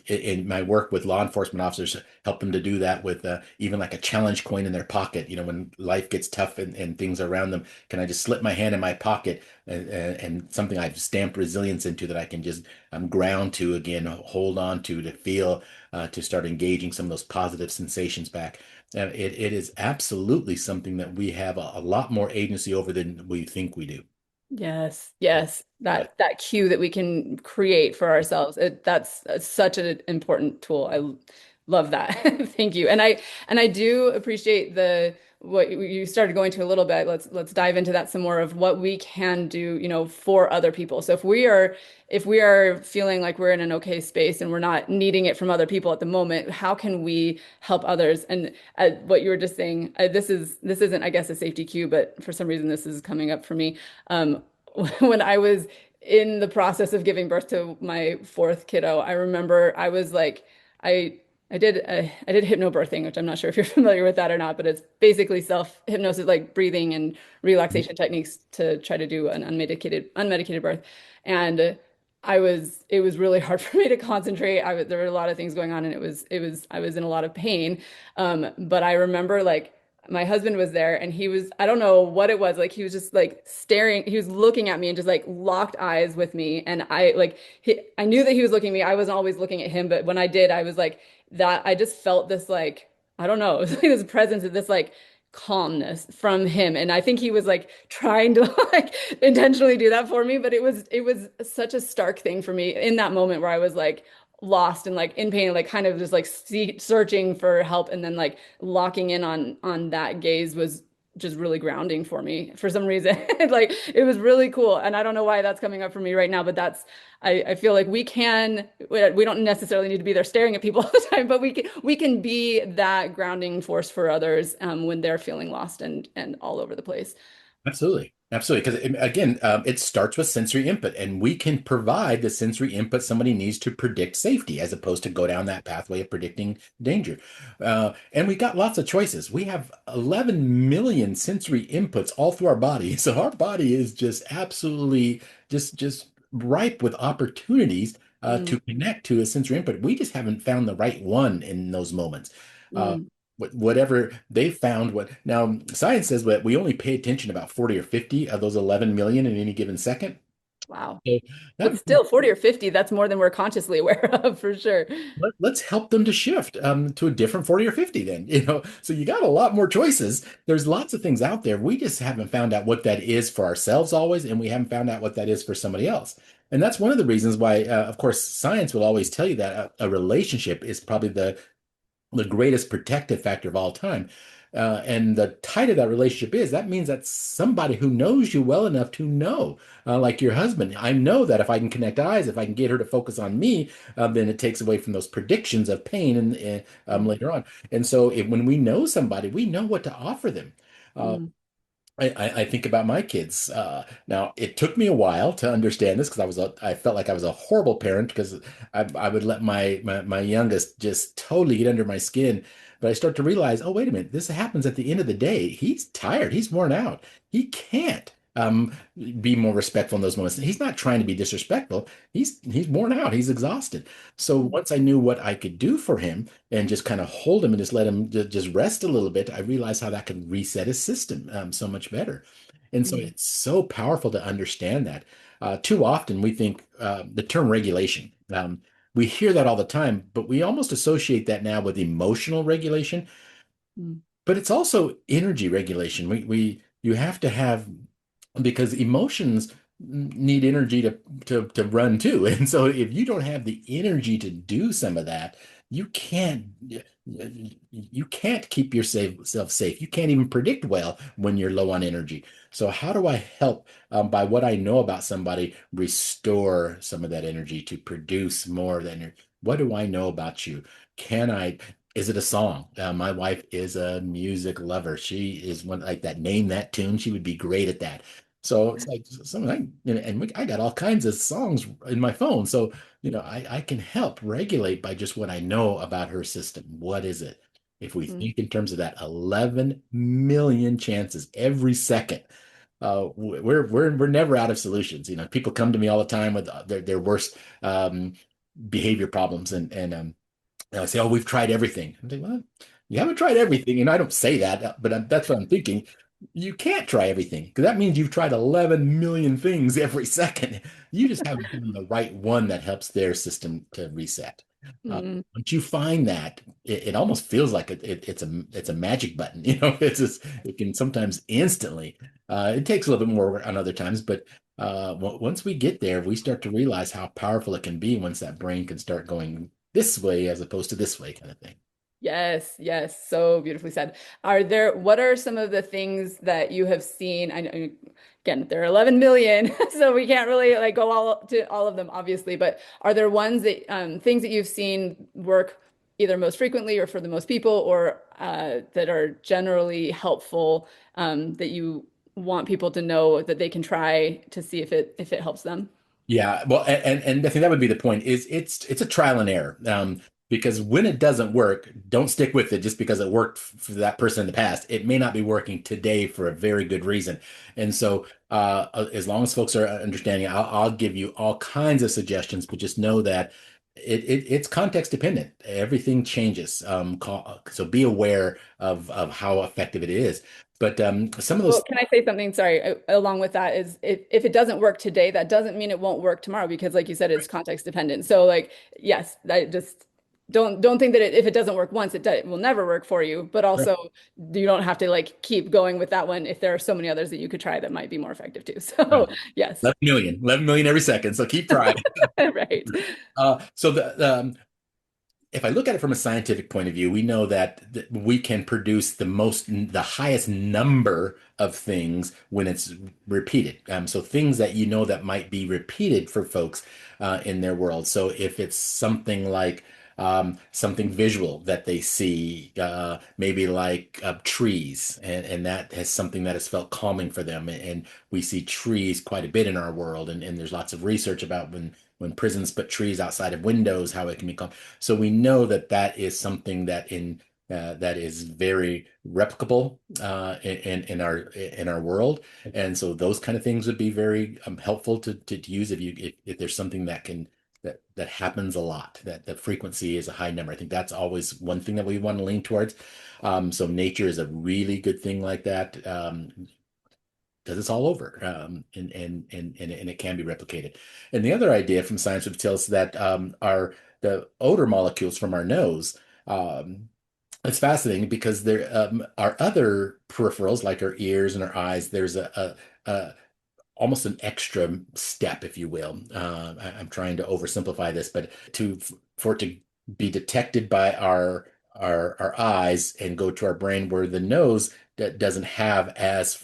in my work with law enforcement officers, help them to do that with even like a challenge coin in their pocket. When life gets tough and things around them, can I just slip my hand in my pocket and something I've stamped resilience into that I can just ground to again, hold on to feel, to start engaging some of those positive sensations back. It is absolutely something that we have a lot more agency over than we think we do. Yes, Yeah. yes, Yeah. that cue that we can create for ourselves. That's such an important tool. I love that. Thank you. And I do appreciate the what you started going to a little bit. Let's dive into that some more of what we can do, for other people. So if we are feeling like we're in an okay space and we're not needing it from other people at the moment, how can we help others? And what you were just saying, this isn't, I guess, a safety cue, but for some reason this is coming up for me. Um, when I was in the process of giving birth to my fourth kiddo, I remember I was like, I I did hypnobirthing, which I'm not sure if you're familiar with that or not, but it's basically self hypnosis, like breathing and relaxation techniques to try to do an unmedicated birth. And it was really hard for me to concentrate. There were a lot of things going on, and I was in a lot of pain. But I remember like my husband was there and he was, I don't know what it was, like he was just like staring, he was looking at me and just like locked eyes with me. And I like, I knew that he was looking at me. I wasn't always looking at him, but when I did, I was like, that I just felt this like, I don't know, it was like this presence of this like calmness from him. And I think he was like trying to like intentionally do that for me, but it was such a stark thing for me in that moment where I was like lost and like in pain, like kind of just like searching for help, and then like locking in on that gaze was just really grounding for me for some reason. Like it was really cool. And I don't know why that's coming up for me right now, but that's I feel like we don't necessarily need to be there staring at people all the time, but we can be that grounding force for others when they're feeling lost and all over the place. Absolutely. Absolutely. Because again, it starts with sensory input, and we can provide the sensory input somebody needs to predict safety as opposed to go down that pathway of predicting danger. And we got lots of choices. We have 11 million sensory inputs all through our body. So our body is just absolutely just ripe with opportunities Mm, to connect to a sensory input. We just haven't found the right one in those moments. Uh, mm. whatever they found, what now science says that we only pay attention about 40 or 50 of those 11 million in any given second. Wow. So But that still, 40 or 50, that's more than we're consciously aware of for sure. let's help them to shift to a different 40 or 50 then, so you got a lot more choices. There's lots of things out there. We just haven't found out what that is for ourselves always, and we haven't found out what that is for somebody else. And that's one of the reasons why, of course, science will always tell you that a relationship is probably the greatest protective factor of all time. And the tighter that relationship is, that means that's somebody who knows you well enough to know, like your husband. I know that if I can connect eyes, if I can get her to focus on me, then it takes away from those predictions of pain and Mm, later on. And so when we know somebody, we know what to offer them. Uh, mm, I think about my kids. Now, it took me a while to understand this because I felt like I was a horrible parent because I would let my youngest just totally get under my skin. But I start to realize, oh, wait a minute, this happens at the end of the day. He's tired. He's worn out. He can't be more respectful in those moments. He's not trying to be disrespectful. He's worn out. He's exhausted. So mm, once I knew what I could do for him, and just kind of hold him and just let him just rest a little bit, I realized how that could reset his system so much better. And so mm, it's so powerful to understand that. Too often we think the term regulation, we hear that all the time, but we almost associate that now with emotional regulation, mm, but it's also energy regulation. You have to have, because emotions need energy to run too. And so if you don't have the energy to do some of that, you can't you can't keep yourself safe. You can't even predict well when you're low on energy. So how do I help by what I know about somebody restore some of that energy to produce more of that energy? What do I know about you? Can I Is it a song? My wife is a music lover. She is one like that. Name that tune. She would be great at that. So it's like something I got all kinds of songs in my phone. So, I can help regulate by just what I know about her system. What is it? If we mm. think in terms of that 11 million chances every second, we're never out of solutions. People come to me all the time with their worst behavior problems, and I say, "Oh, we've tried everything." I'm like, "Well, you haven't tried everything," and I don't say that, but that's what I'm thinking. You can't try everything because that means you've tried 11 million things every second. You just haven't found the right one that helps their system to reset. Mm, Once you find that, it almost feels like it's a magic button. It can sometimes instantly. It takes a little bit more work on other times, but once we get there, we start to realize how powerful it can be once that brain can start going this way as opposed to this way, kind of thing. yes, yes, so beautifully said. What are some of the things that you have seen? I know, again, there are 11 million, so we can't really like go all to all of them, obviously, but are there things that you've seen work either most frequently or for the most people, or that are generally helpful, that you want people to know that they can try to see if it helps them? Yeah, well, and I think that would be the point. Is it's a trial and error. Because when it doesn't work, don't stick with it just because it worked for that person in the past. It may not be working today for a very good reason. And so, as long as folks are understanding, I'll give you all kinds of suggestions, but just know that It's context dependent. Everything changes. So be aware of how effective it is. But some of Well, those, can I say something? Sorry, along with that is if it doesn't work today, that doesn't mean it won't work tomorrow because like you said, it's context dependent. So like, yes, I just don't think that if it doesn't work once, it will never work for you. But also you don't have to like keep going with that one if there are so many others that you could try that might be more effective too. So yes, 11 million every second. So keep trying. right. So if I look at it from a scientific point of view, we know that we can produce the highest number of things when it's repeated. So things that you know that might be repeated for folks in their world. So if it's something like something visual that they see, maybe like trees, and that has something that has felt calming for them. And we see trees quite a bit in our world, and there's lots of research about when prisons put trees outside of windows, how it can be calm. So we know that that is something that is very replicable in our world, and so those kind of things would be very helpful to use if there's something that happens a lot, that the frequency is a high number. I think that's always one thing that we want to lean towards. So nature is a really good thing like that. Because it's all over, and it can be replicated. And the other idea from science would tell us that our the odor molecules from our nose. It's fascinating because there are other peripherals like our ears and our eyes. There's a almost an extra step, if you will. I'm trying to oversimplify this, but for it to be detected by our eyes and go to our brain, where the nose doesn't have as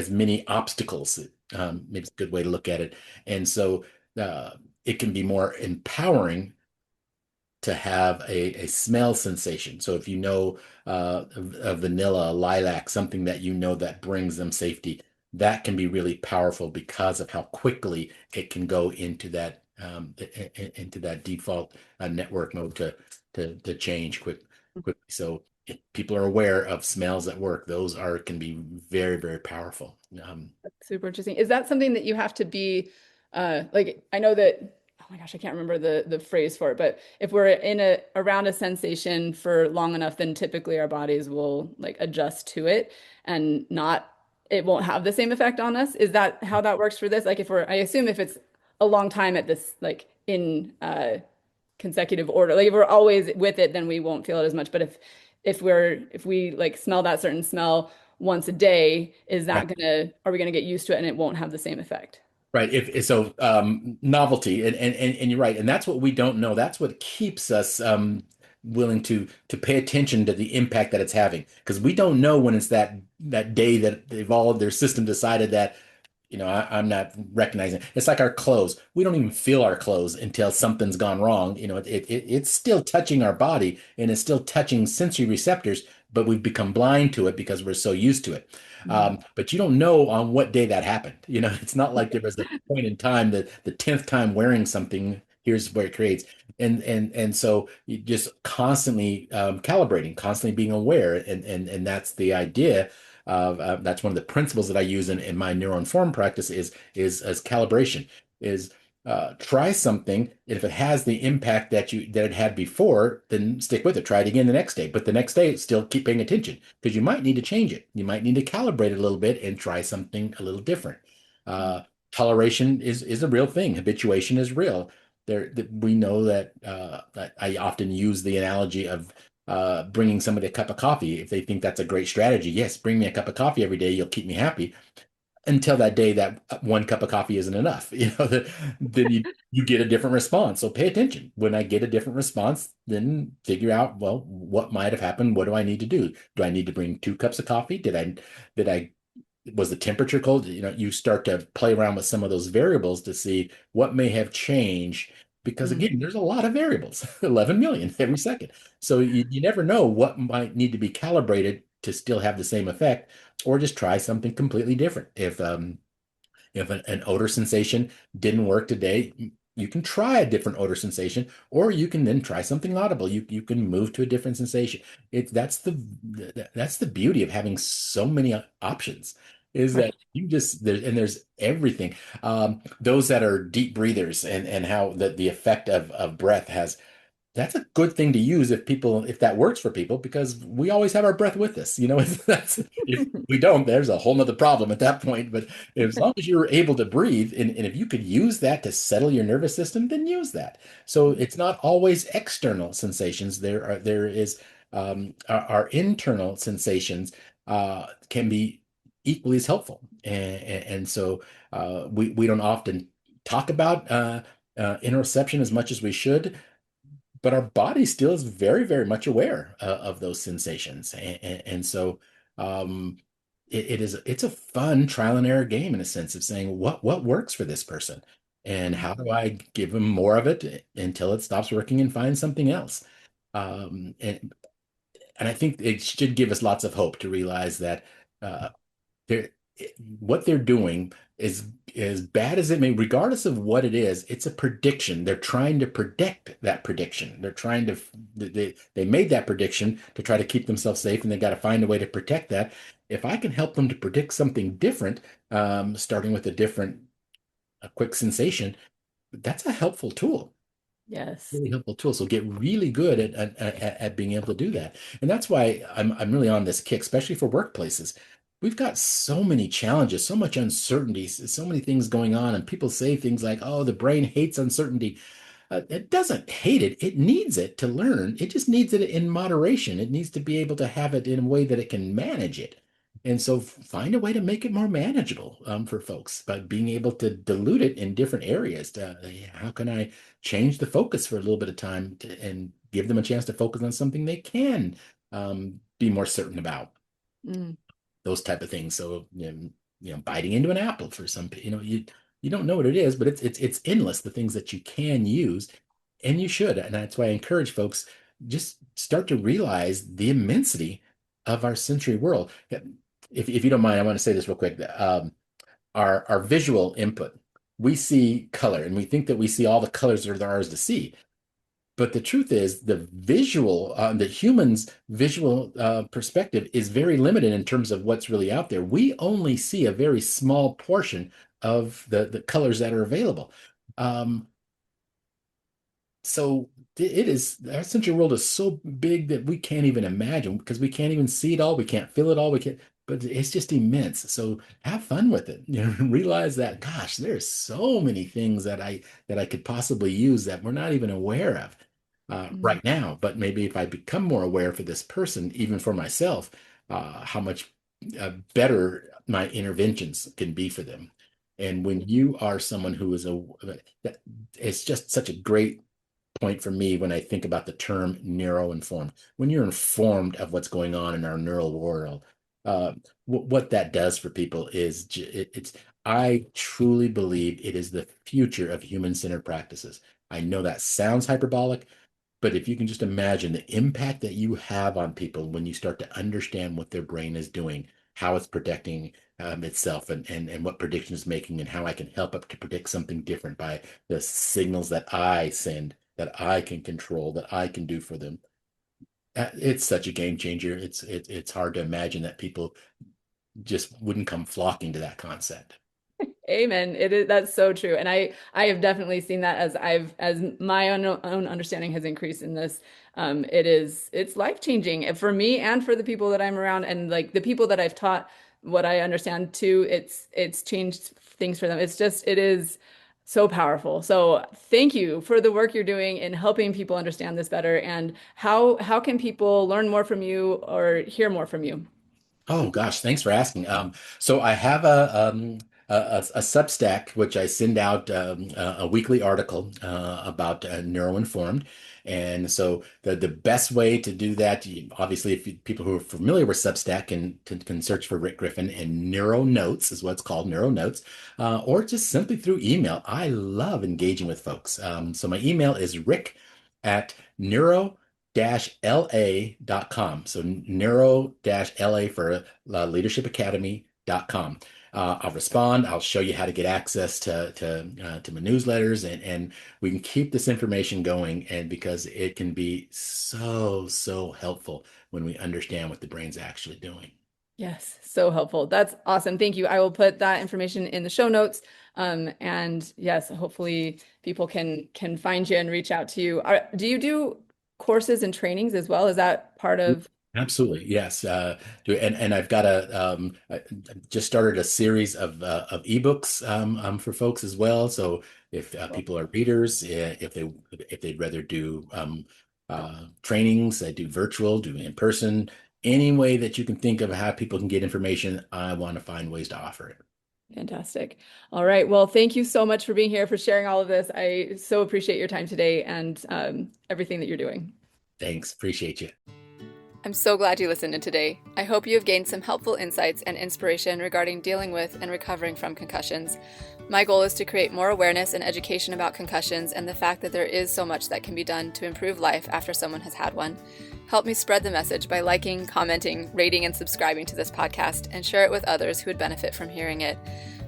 many obstacles. Maybe it's a good way to look at it, and so it can be more empowering to have a smell sensation. So if you know a vanilla, a lilac, something that you know that brings them safety, that can be really powerful because of how quickly it can go into that default network mode to change quickly. So if people are aware of smells at work, those are can be very, very powerful. That's super interesting. Is that something that you have to be like I know that oh my gosh, I can't remember the phrase for it, but if we're in a around a sensation for long enough, then typically our bodies will like adjust to it and not it won't have the same effect on us. Is that how that works for this? Like if we're I assume if it's a long time at this like in consecutive order, like if we're always with it, then we won't feel it as much. But if we like smell that certain smell once a day, is that gonna are we gonna get used to it and it won't have the same effect? Right. If so, novelty, and you're right, and that's what we don't know. That's what keeps us willing to pay attention to the impact that it's having, because we don't know when it's that day that their system decided that, I'm not recognizing. It's like our clothes. We don't even feel our clothes until something's gone wrong. It's still touching our body and it's still touching sensory receptors, but we've become blind to it because we're so used to it. Mhm. But you don't know on what day that happened. It's not like there was a point in time that the 10th time wearing something, here's where it creates. And so you just constantly calibrating, constantly being aware. And that's the idea of that's one of the principles that I use in my neuro-informed practice is as calibration is try something. If it has the impact that it had before, then stick with it. Try it again the next day. But the next day, still keep paying attention because you might need to change it. You might need to calibrate it a little bit and try something a little different. Uh, Toleration is a real thing. Habituation is real. We know that I often use the analogy of bringing somebody a cup of coffee. If they think that's a great strategy, yes, bring me a cup of coffee every day. You'll keep me happy until that day that one cup of coffee isn't enough. Then you get a different response. So pay attention. When I get a different response, then figure out, well, what might have happened? What do I need to do? Do I need to bring 2 cups of coffee? Did I was the temperature cold? You start to play around with some of those variables to see what may have changed. Because Mhm. again, there's a lot of variables, 11 million every second. So you never know what might need to be calibrated to still have the same effect, or just try something completely different. If an odor sensation didn't work today, you can try a different odor sensation, or you can then try something audible. You can move to a different sensation. That's the beauty of having so many options. is Right. that you just there's everything. Those that are deep breathers and how the effect of breath has that's a good thing to use if that works for people because we always have our breath with us. If we don't, there's a whole nother problem at that point. But as long as you're able to breathe and if you could use that to settle your nervous system, then use that. So it's not always external sensations. There is our internal sensations can be equally as helpful. And so we don't often talk about interoception as much as we should, but our body still is very, very much aware of those sensations. And so um, it's a fun trial and error game in a sense of saying what works for this person and how do I give them more of it until it stops working and find something else. Um, and, and I think it should give us lots of hope to realize that uh, they're what they're doing is as bad as it may, regardless of what it is, it's a prediction. They're trying to predict that prediction. They're trying to they made that prediction to try to keep themselves safe, and they got to find a way to protect that. If I can help them to predict something different, starting with a quick sensation, that's a helpful tool, Yes. really helpful tool. So get really good at being able to do that. And that's why I'm really on this kick, especially for workplaces. We've got so many challenges, so much uncertainty, so many things going on, and people say things like, "Oh, the brain hates uncertainty." It doesn't hate it. It needs it to learn. It just needs it in moderation. It needs to be able to have it in a way that it can manage it. And so find a way to make it more manageable for folks by being able to dilute it in different areas. How can I change the focus for a little bit of time and give them a chance to focus on something they can be more certain about? Mm. Those type of things. So, biting into an apple for some, you don't know what it is, but it's endless, the things that you can use, and you should. And that's why I encourage folks just start to realize the immensity of our sensory world. If you don't mind, I want to say this real quick. Our visual input, we see color and we think that we see all the colors that are ours to see. But the truth is, the human's visual perspective is very limited in terms of what's really out there. We only see a very small portion of the colors that are available. Um, so it is, our sensory world is so big that we can't even imagine because we can't even see it all. We can't feel it all. We can't, but it's just immense. So have fun with it. Realize that, gosh, there's so many things that I could possibly use that we're not even aware of Mm. right now. But maybe if I become more aware for this person, even for myself, how much better my interventions can be for them. And when you are someone who is that, it's just such a great point for me when I think about the term neuro-informed. When you're informed of what's going on in our neural world, what that does for people is I truly believe it is the future of human-centered practices. I know that sounds hyperbolic, but if you can just imagine the impact that you have on people when you start to understand what their brain is doing, how it's protecting itself and what prediction is making and how I can help it to predict something different by the signals that I send, that I can control, that I can do for them. It's such a game changer. It's hard to imagine that people just wouldn't come flocking to that concept. Amen. It is that's so true. And I have definitely seen that as my own understanding has increased in this. It's life-changing for me and for the people that I'm around and like the people that I've taught what I understand too. It's changed things for them. It is so powerful. So thank you for the work you're doing in helping people understand this better. And how can people learn more from you or hear more from you? Oh gosh, thanks for asking. So I have a Substack which I send out a weekly article about neuro-informed, and so the best way to do that, obviously, people who are familiar with Substack can search for Rick Griffin, and Neuro Notes is what it's called, Neuro Notes, or just simply through email. I love engaging with folks. So my email is rick@neuro la.com. So neuro-la for Leadership Academy.com. I'll respond. I'll show you how to get access to my newsletters, and we can keep this information going. And because it can be so helpful when we understand what the brain's actually doing. Yes, so helpful. That's awesome. Thank you. I will put that information in the show notes. And yes, hopefully people can find you and reach out to you. Do you do courses and trainings as well? Is that part of? Absolutely, yes. And I've got I just started a series of ebooks for folks as well. So if people are readers, if they'd rather do trainings, I do virtual, do in person, any way that you can think of how people can get information. I want to find ways to offer it. Fantastic. All right. Well, thank you so much for being here, for sharing all of this. I so appreciate your time today and everything that you're doing. Thanks, appreciate you. I'm so glad you listened in today. I hope you have gained some helpful insights and inspiration regarding dealing with and recovering from concussions. My goal is to create more awareness and education about concussions and the fact that there is so much that can be done to improve life after someone has had one. Help me spread the message by liking, commenting, rating, and subscribing to this podcast, and share it with others who would benefit from hearing it.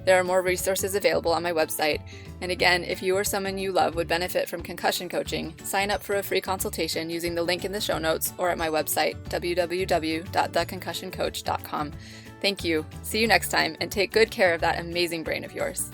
There are more resources available on my website. And again, if you or someone you love would benefit from concussion coaching, sign up for a free consultation using the link in the show notes or at my website, www.theconcussioncoach.com. Thank you. See you next time, and take good care of that amazing brain of yours.